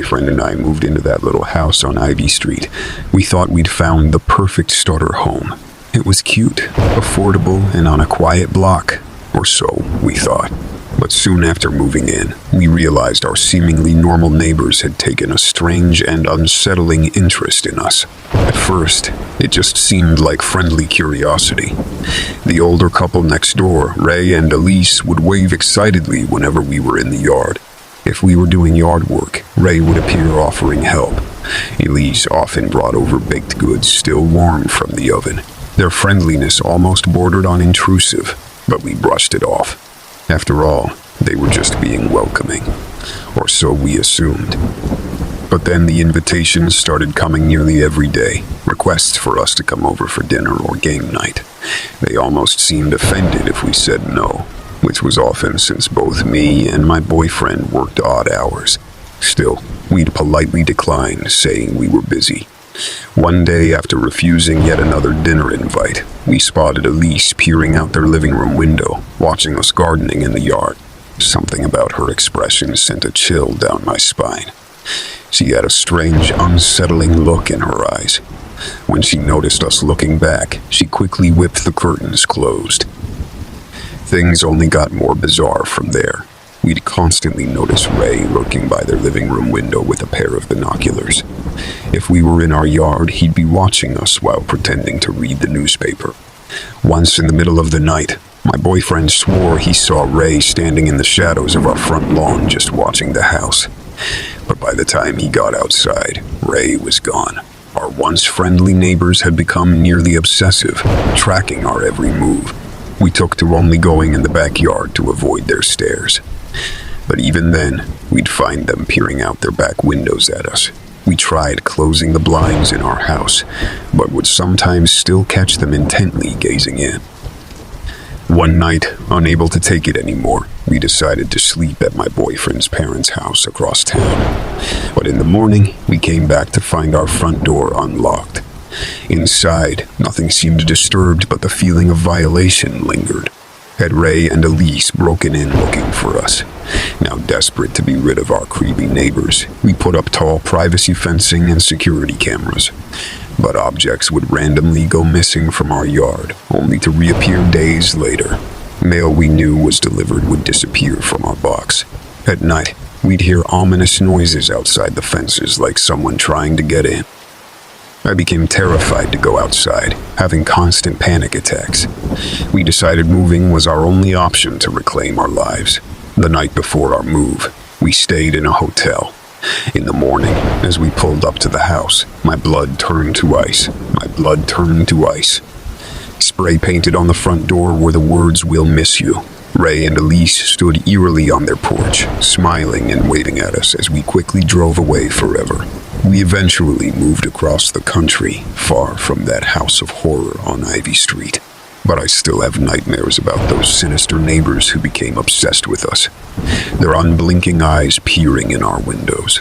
boyfriend and I moved into that little house on Ivy Street, we thought we'd found the perfect starter home. It was cute, affordable, and on a quiet block, or so we thought. But soon after moving in, we realized our seemingly normal neighbors had taken a strange and unsettling interest in us. At first, it just seemed like friendly curiosity. The older couple next door, Ray and Elise, would wave excitedly whenever we were in the yard. If we were doing yard work, Ray would appear offering help. Elise often brought over baked goods still warm from the oven. Their friendliness almost bordered on intrusive, but we brushed it off. After all, they were just being welcoming, or so we assumed. But then the invitations started coming nearly every day, requests for us to come over for dinner or game night. They almost seemed offended if we said no, which was often since both me and my boyfriend worked odd hours. Still, we'd politely decline, saying we were busy. One day, after refusing yet another dinner invite, we spotted Elise peering out their living room window, watching us gardening in the yard. Something about her expression sent a chill down my spine. She had a strange, unsettling look in her eyes. When she noticed us looking back, she quickly whipped the curtains closed. Things only got more bizarre from there. We'd constantly notice Ray lurking by their living room window with a pair of binoculars. If we were in our yard, he'd be watching us while pretending to read the newspaper. Once in the middle of the night, my boyfriend swore he saw Ray standing in the shadows of our front lawn just watching the house. But by the time he got outside, Ray was gone. Our once friendly neighbors had become nearly obsessive, tracking our every move. We took to only going in the backyard to avoid their stares. But even then, we'd find them peering out their back windows at us. We tried closing the blinds in our house, but would sometimes still catch them intently gazing in. One night, unable to take it anymore, we decided to sleep at my boyfriend's parents' house across town. But in the morning, we came back to find our front door unlocked. Inside, nothing seemed disturbed, but the feeling of violation lingered. Had Ray and Elise broken in looking for us? Now desperate to be rid of our creepy neighbors, we put up tall privacy fencing and security cameras. But objects would randomly go missing from our yard, only to reappear days later. Mail we knew was delivered would disappear from our box. At night, we'd hear ominous noises outside the fences, like someone trying to get in. I became terrified to go outside, having constant panic attacks. We decided moving was our only option to reclaim our lives. The night before our move, we stayed in a hotel. In the morning, as we pulled up to the house, my blood turned to ice. Spray painted on the front door were the words, "We'll miss you." Ray and Elise stood eerily on their porch, smiling and waving at us as we quickly drove away forever. We eventually moved across the country, far from that house of horror on Ivy Street. But I still have nightmares about those sinister neighbors who became obsessed with us, their unblinking eyes peering in our windows.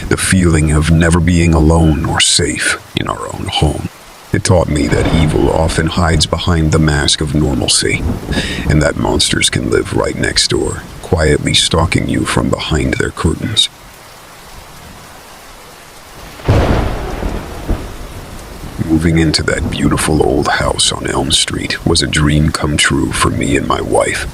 The feeling of never being alone or safe in our own home. It taught me that evil often hides behind the mask of normalcy, and that monsters can live right next door, quietly stalking you from behind their curtains. Moving into that beautiful old house on Elm Street was a dream come true for me and my wife.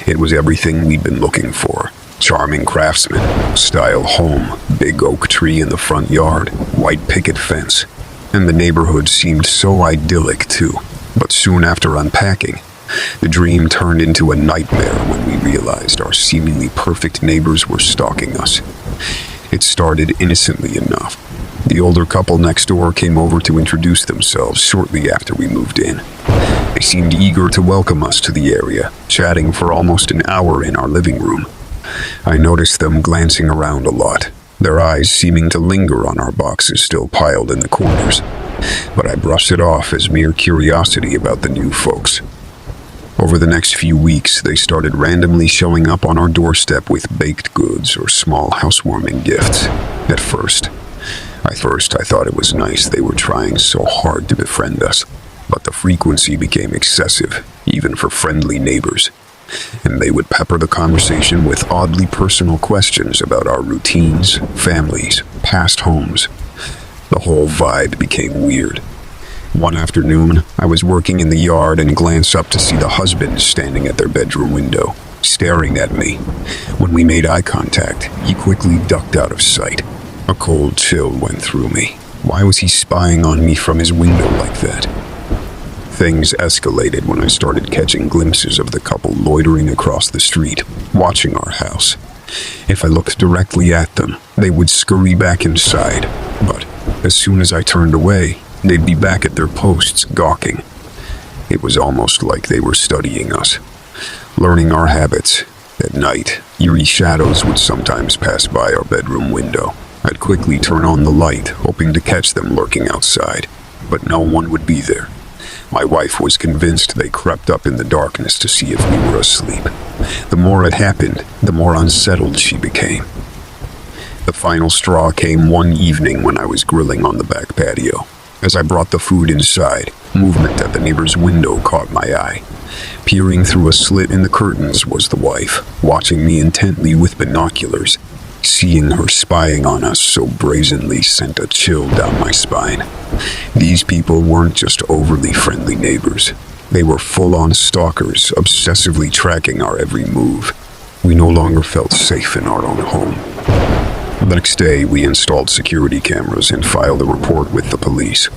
It was everything we'd been looking for. Charming craftsman, style home, big oak tree in the front yard, white picket fence. And the neighborhood seemed so idyllic too. But soon after unpacking, the dream turned into a nightmare when we realized our seemingly perfect neighbors were stalking us. It started innocently enough. The older couple next door came over to introduce themselves shortly after we moved in. They seemed eager to welcome us to the area, chatting for almost an hour in our living room. I noticed them glancing around a lot, their eyes seeming to linger on our boxes still piled in the corners. But I brushed it off as mere curiosity about the new folks. Over the next few weeks, they started randomly showing up on our doorstep with baked goods or small housewarming gifts. At first, I thought it was nice they were trying so hard to befriend us, but the frequency became excessive, even for friendly neighbors. and they would pepper the conversation with oddly personal questions about our routines, families, past homes. The whole vibe became weird. One afternoon, I was working in the yard and glanced up to see the husband standing at their bedroom window, staring at me. When we made eye contact, he quickly ducked out of sight. A cold chill went through me. Why was he spying on me from his window like that? Things escalated when I started catching glimpses of the couple loitering across the street, watching our house. If I looked directly at them, they would scurry back inside, but as soon as I turned away, they'd be back at their posts, gawking. It was almost like they were studying us, learning our habits. At night, eerie shadows would sometimes pass by our bedroom window. I'd quickly turn on the light, hoping to catch them lurking outside, but no one would be there. My wife was convinced they crept up in the darkness to see if we were asleep. The more it happened, the more unsettled she became. The final straw came one evening when I was grilling on the back patio. As I brought the food inside, movement at the neighbor's window caught my eye. Peering through a slit in the curtains was the wife, watching me intently with binoculars. Seeing her spying on us so brazenly sent a chill down my spine. These people weren't just overly friendly neighbors. They were full-on stalkers, obsessively tracking our every move. We no longer felt safe in our own home. The next day, we installed security cameras and filed a report with the police.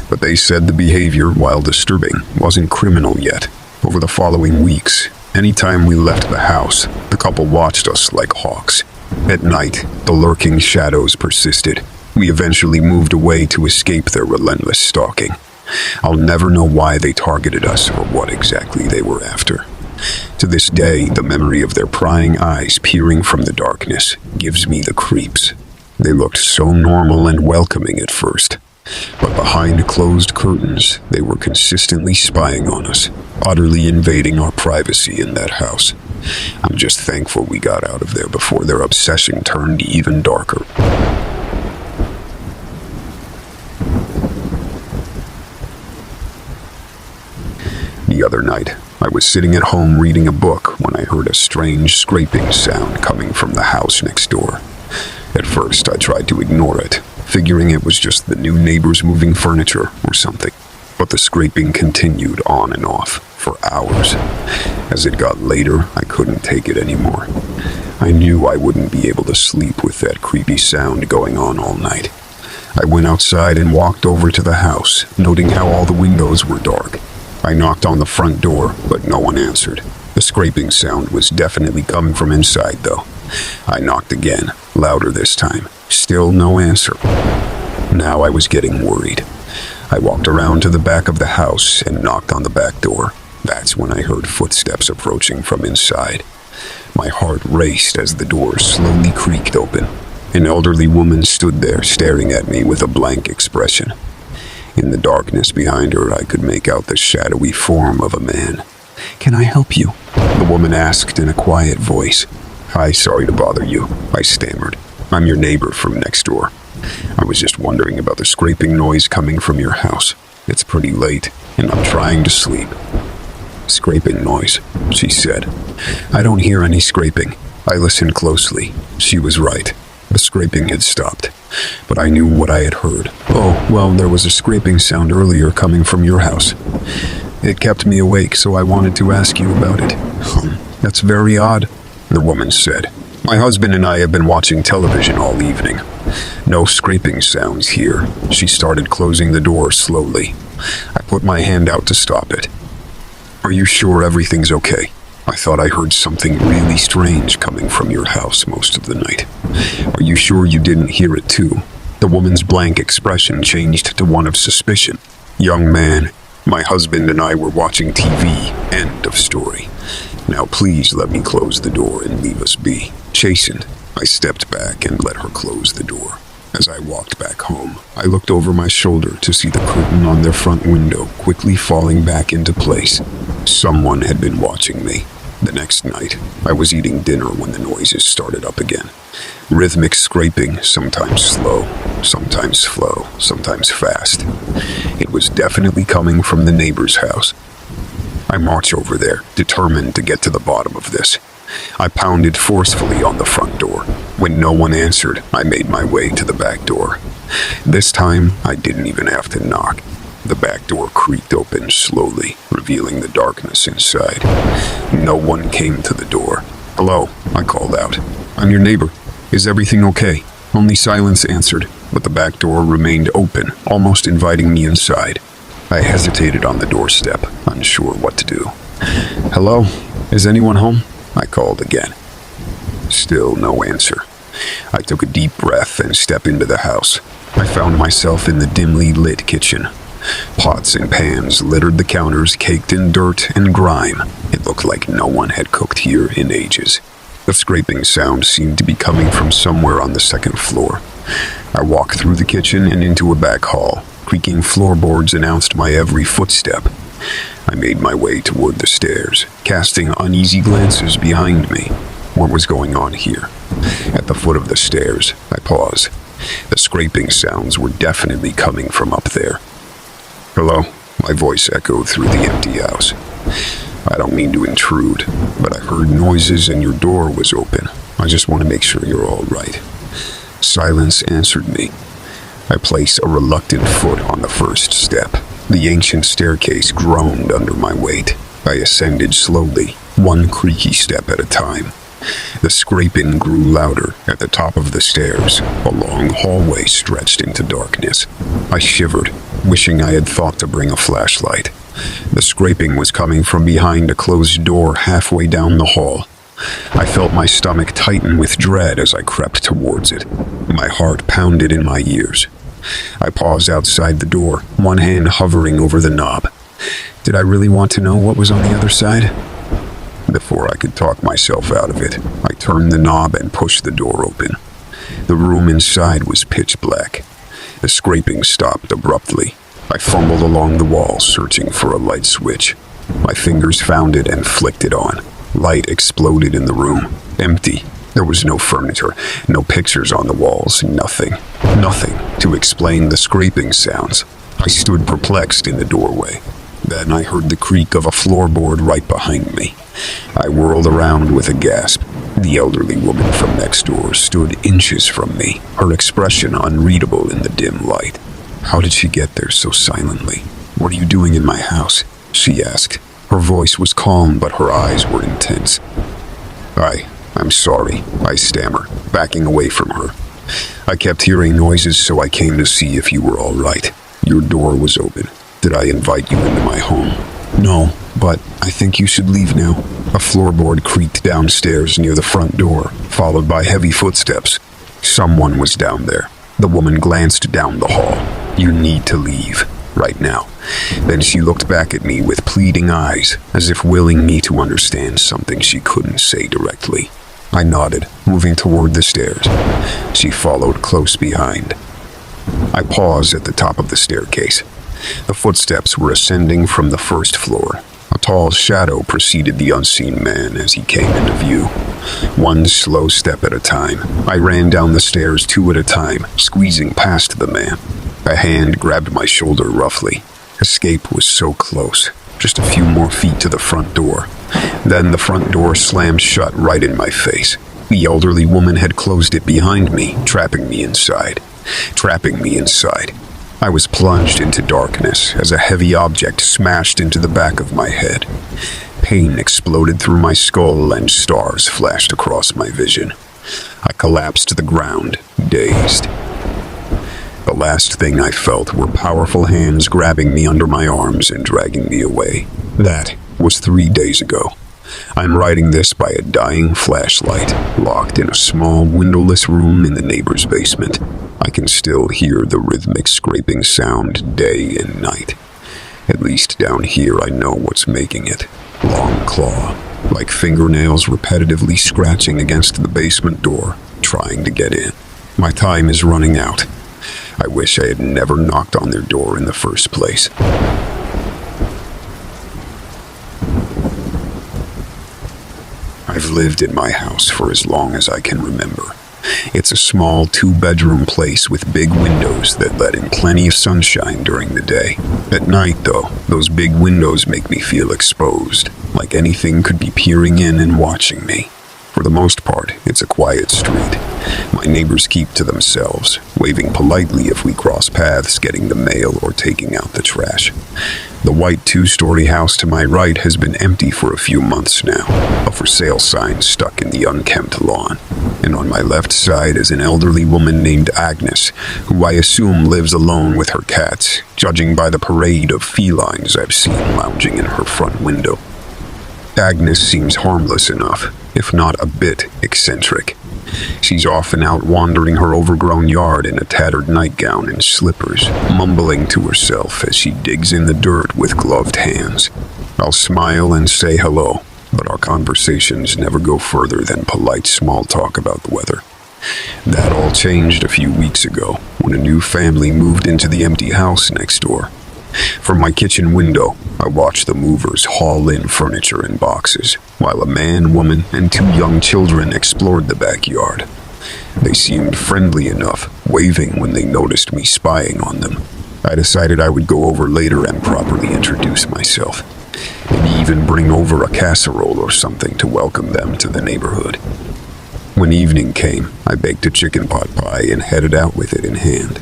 But they said the behavior, while disturbing, wasn't criminal yet. Over the following weeks, anytime we left the house, the couple watched us like hawks. At night, the lurking shadows persisted. We eventually moved away to escape their relentless stalking. I'll never know why they targeted us or what exactly they were after. To this day, the memory of their prying eyes peering from the darkness gives me the creeps. They looked so normal and welcoming at first, but behind closed curtains, they were consistently spying on us, utterly invading our privacy in that house. I'm just thankful we got out of there before their obsession turned even darker. The other night, I was sitting at home reading a book when I heard a strange scraping sound coming from the house next door. At first, I tried to ignore it, figuring it was just the new neighbors moving furniture or something. But the scraping continued on and off for hours. As it got later, I couldn't take it anymore. I knew I wouldn't be able to sleep with that creepy sound going on all night. I went outside and walked over to the house, noting how all the windows were dark. I knocked on the front door, but no one answered. The scraping sound was definitely coming from inside, though. I knocked again, louder this time. Still no answer. Now I was getting worried. I walked around to the back of the house and knocked on the back door. That's when I heard footsteps approaching from inside. My heart raced as the door slowly creaked open. An elderly woman stood there staring at me with a blank expression. In the darkness behind her, I could make out the shadowy form of a man. "Can I help you?" the woman asked in a quiet voice. "Hi, sorry to bother you," I stammered. "I'm your neighbor from next door. I was just wondering about the scraping noise coming from your house. It's pretty late, and I'm trying to sleep." "Scraping noise," she said. "I don't hear any scraping." I listened closely. She was right. The scraping had stopped, but I knew what I had heard. "Oh, well, there was a scraping sound earlier coming from your house. It kept me awake, so I wanted to ask you about it." "That's very odd," the woman said. "My husband and I have been watching television all evening. No scraping sounds here." She started closing the door slowly. I put my hand out to stop it. "Are you sure everything's okay? I thought I heard something really strange coming from your house most of the night. Are you sure you didn't hear it too?" The woman's blank expression changed to one of suspicion. "Young man, my husband and I were watching TV. End of story. Now please let me close the door and leave us be." Chastened, I stepped back and let her close the door. As I walked back home, I looked over my shoulder to see the curtain on their front window quickly falling back into place. Someone had been watching me. The next night, I was eating dinner when the noises started up again. Rhythmic scraping, sometimes slow, sometimes fast. It was definitely coming from the neighbor's house. I march over there, determined to get to the bottom of this. I pounded forcefully on the front door. When no one answered, I made my way to the back door. This time, I didn't even have to knock. The back door creaked open slowly, revealing the darkness inside. No one came to the door. "Hello," I called out. "I'm your neighbor. Is everything okay?" Only silence answered, but the back door remained open, almost inviting me inside. I hesitated on the doorstep, unsure what to do. "Hello? Is anyone home?" I called again. Still no answer. I took a deep breath and stepped into the house. I found myself in the dimly lit kitchen. Pots and pans littered the counters, caked in dirt and grime. It looked like no one had cooked here in ages. The scraping sound seemed to be coming from somewhere on the second floor. I walked through the kitchen and into a back hall. Creaking floorboards announced my every footstep. I made my way toward the stairs, casting uneasy glances behind me. What was going on here? At the foot of the stairs, I paused. The scraping sounds were definitely coming from up there. "Hello," my voice echoed through the empty house. "I don't mean to intrude, but I heard noises and your door was open. I just want to make sure you're all right." Silence answered me. I placed a reluctant foot on the first step. The ancient staircase groaned under my weight. I ascended slowly, one creaky step at a time. The scraping grew louder at the top of the stairs. A long hallway stretched into darkness. I shivered, wishing I had thought to bring a flashlight. The scraping was coming from behind a closed door halfway down the hall. I felt my stomach tighten with dread as I crept towards it. My heart pounded in my ears. I paused outside the door, one hand hovering over the knob. Did I really want to know what was on the other side? Before I could talk myself out of it, I turned the knob and pushed the door open. The room inside was pitch black. The scraping stopped abruptly. I fumbled along the wall, searching for a light switch. My fingers found it and flicked it on. Light exploded in the room. Empty. There was no furniture, no pictures on the walls, nothing. Nothing to explain the scraping sounds. I stood perplexed in the doorway. Then I heard the creak of a floorboard right behind me. I whirled around with a gasp. The elderly woman from next door stood inches from me, her expression unreadable in the dim light. How did she get there so silently? "What are you doing in my house?" she asked. Her voice was calm, but her eyes were intense. I'm sorry," I stammered, backing away from her. "I kept hearing noises, so I came to see if you were all right. Your door was open. Did I invite you into my home?" "No, but I think you should leave now." A floorboard creaked downstairs near the front door, followed by heavy footsteps. Someone was down there. The woman glanced down the hall. "You need to leave. Right now." Then she looked back at me with pleading eyes, as if willing me to understand something she couldn't say directly. I nodded, moving toward the stairs. She followed close behind. I paused at the top of the staircase. The footsteps were ascending from the first floor. A tall shadow preceded the unseen man as he came into view. One slow step at a time, I ran down the stairs 2 at a time, squeezing past the man. A hand grabbed my shoulder roughly. Escape was so close. Just a few more feet to the front door. Then the front door slammed shut right in my face. The elderly woman had closed it behind me, trapping me inside. I was plunged into darkness as a heavy object smashed into the back of my head. Pain exploded through my skull and stars flashed across my vision. I collapsed to the ground, dazed. The last thing I felt were powerful hands grabbing me under my arms and dragging me away. That was 3 days ago. I'm writing this by a dying flashlight, locked in a small, windowless room in the neighbor's basement. I can still hear the rhythmic scraping sound day and night. At least down here I know what's making it. Long claw, like fingernails repetitively scratching against the basement door, trying to get in. My time is running out. I wish I had never knocked on their door in the first place. I've lived in my house for as long as I can remember. It's a small two-bedroom place with big windows that let in plenty of sunshine during the day. At night, though, those big windows make me feel exposed, like anything could be peering in and watching me. For the most part, it's a quiet street. My neighbors keep to themselves, waving politely if we cross paths getting the mail or taking out the trash. The white two-story house to my right has been empty for a few months now, a for sale sign stuck in the unkempt lawn. And on my left side is an elderly woman named Agnes, who I assume lives alone with her cats, judging by the parade of felines I've seen lounging in her front window. Agnes seems harmless enough, if not a bit eccentric. She's often out wandering her overgrown yard in a tattered nightgown and slippers, mumbling to herself as she digs in the dirt with gloved hands. I'll smile and say hello, but our conversations never go further than polite small talk about the weather. That all changed a few weeks ago when a new family moved into the empty house next door. From my kitchen window, I watched the movers haul in furniture in boxes, while a man, woman, and two young children explored the backyard. They seemed friendly enough, waving when they noticed me spying on them. I decided I would go over later and properly introduce myself. Maybe even bring over a casserole or something to welcome them to the neighborhood. When evening came, I baked a chicken pot pie and headed out with it in hand.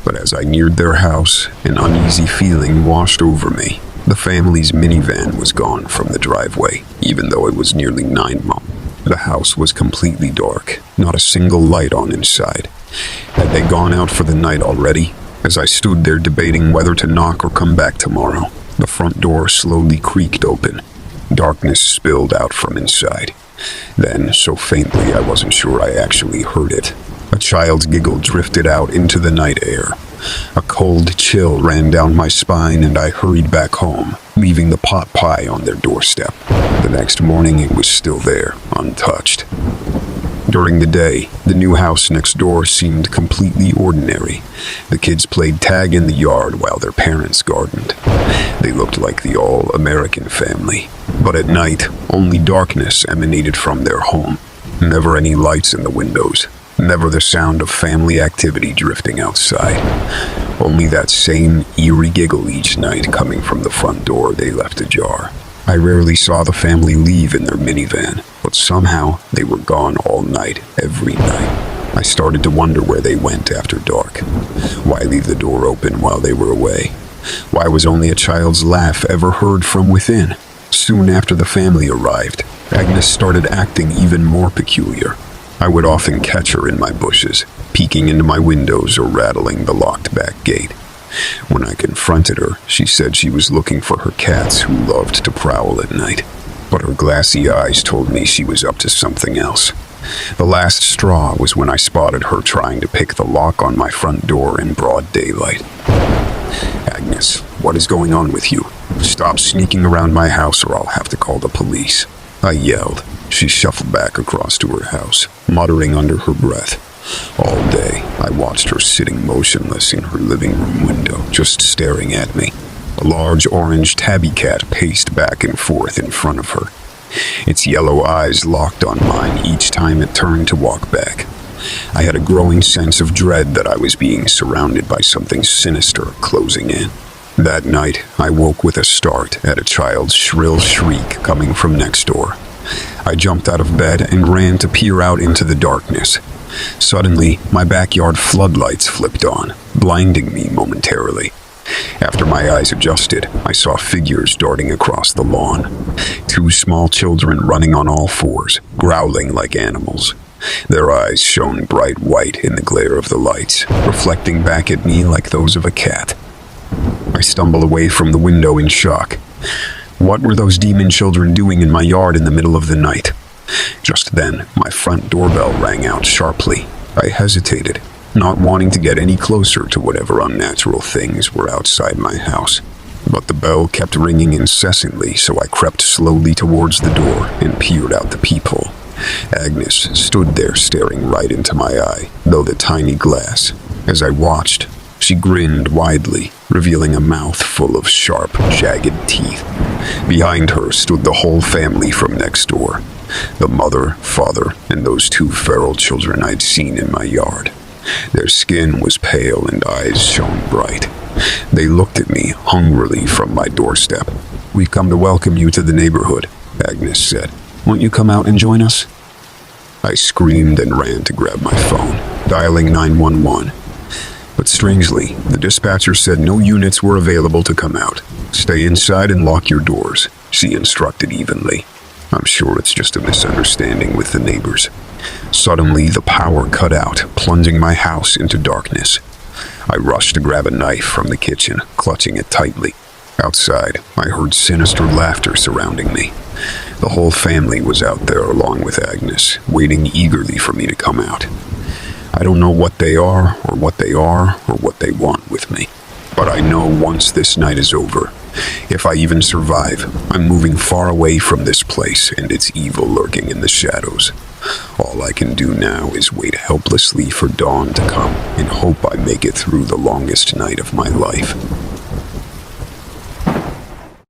But as I neared their house, an uneasy feeling washed over me. The family's minivan was gone from the driveway, even though it was nearly 9 months. The house was completely dark, not a single light on inside. Had they gone out for the night already? As I stood there debating whether to knock or come back tomorrow, the front door slowly creaked open. Darkness spilled out from inside. Then, so faintly I wasn't sure I actually heard it, a child's giggle drifted out into the night air. A cold chill ran down my spine and I hurried back home, leaving the pot pie on their doorstep. The next morning it was still there, untouched. During the day, the new house next door seemed completely ordinary. The kids played tag in the yard while their parents gardened. They looked like the all-American family. But at night, only darkness emanated from their home. Never any lights in the windows. Never the sound of family activity drifting outside. Only that same eerie giggle each night coming from the front door they left ajar. I rarely saw the family leave in their minivan, but somehow they were gone all night, every night. I started to wonder where they went after dark. Why leave the door open while they were away? Why was only a child's laugh ever heard from within? Soon after the family arrived, Agnes started acting even more peculiar. I would often catch her in my bushes, peeking into my windows or rattling the locked back gate. When I confronted her, she said she was looking for her cats who loved to prowl at night. But her glassy eyes told me she was up to something else. The last straw was when I spotted her trying to pick the lock on my front door in broad daylight. "Agnes, what is going on with you? Stop sneaking around my house or I'll have to call the police," I yelled. She shuffled back across to her house, muttering under her breath. All day, I watched her sitting motionless in her living room window, just staring at me. A large orange tabby cat paced back and forth in front of her. Its yellow eyes locked on mine each time it turned to walk back. I had a growing sense of dread that I was being surrounded by something sinister closing in. That night, I woke with a start at a child's shrill shriek coming from next door. I jumped out of bed and ran to peer out into the darkness. Suddenly, my backyard floodlights flipped on, blinding me momentarily. After my eyes adjusted, I saw figures darting across the lawn. 2 small children running on all fours, growling like animals. Their eyes shone bright white in the glare of the lights, reflecting back at me like those of a cat. I stumbled away from the window in shock. What were those demon children doing in my yard in the middle of the night? Just then, my front doorbell rang out sharply. I hesitated, not wanting to get any closer to whatever unnatural things were outside my house. But the bell kept ringing incessantly, so I crept slowly towards the door and peered out the peephole. Agnes stood there staring right into my eye, though the tiny glass. As I watched, She grinned widely, revealing a mouth full of sharp, jagged teeth. Behind her stood the whole family from next door. The mother, father, and those two feral children I'd seen in my yard. Their skin was pale and eyes shone bright. They looked at me hungrily from my doorstep. "We've come to welcome you to the neighborhood," Agnes said. "Won't you come out and join us?" I screamed and ran to grab my phone, dialing 911. But strangely, the dispatcher said no units were available to come out. "Stay inside and lock your doors," she instructed evenly. I'm sure it's just a misunderstanding with the neighbors. Suddenly, the power cut out, plunging my house into darkness. I rushed to grab a knife from the kitchen, clutching it tightly. Outside, I heard sinister laughter surrounding me. The whole family was out there along with Agnes, waiting eagerly for me to come out. I don't know what they are, or what they want with me. But I know once this night is over, if I even survive, I'm moving far away from this place and its evil lurking in the shadows. All I can do now is wait helplessly for dawn to come and hope I make it through the longest night of my life.